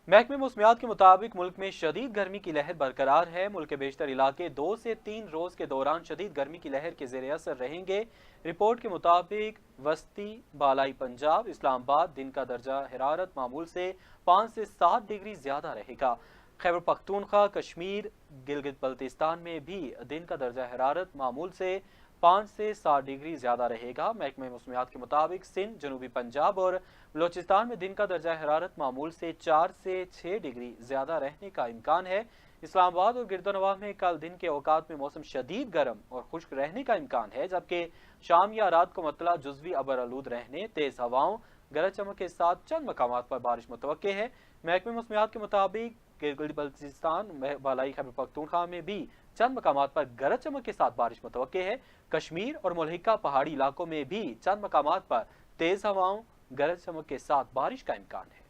महकमे मौसमियात के मुताबिक मुल्क में शदीद गर्मी की लहर बरकरार है। मुल्क के बेशतर इलाके 2 से 3 रोज के दौरान शदीद गर्मी की लहर के जेर असर रहेंगे। रिपोर्ट के मुताबिक वस्ती बालाई पंजाब इस्लामाबाद दिन का दर्जा हरारत मामूल से 5 से 7 डिग्री ज्यादा रहेगा। खैबर पख्तूनख्वा कश्मीर गिलगित बल्तिस्तान में भी दिन का दर्जा हरारत मामूल से 5 से 7 डिग्री ज्यादा रहेगा। महकमे मौसमियात के मुताबिक सिंध जनूबी पंजाब और बलोचिस्तान में दिन का दर्जा हरारत मामूल से 4 से 6 डिग्री ज्यादा रहने का इम्कान है। इस्लामाबाद और गिरदोनवाह में कल दिन के औकात में मौसम शदीद गर्म और खुश्क रहने का इम्कान है, जबकि शाम या रात को मतला जुजवी अबर आलूद रहने, तेज हवाओं गरज चमक के साथ चंद मकामात पर बारिश मुतवक्के है। महकमे मौसमियात के मुताबिक गिलगित बल्तिस्तान बालाई खैबर पख्तूनख्वा में भी चंद मकामात पर गरज चमक के साथ बारिश मुतवक्के है। कश्मीर और मुल्हिका पहाड़ी इलाकों में भी चंद मकामात पर तेज हवाओं गरज चमक के साथ बारिश का इम्कान है।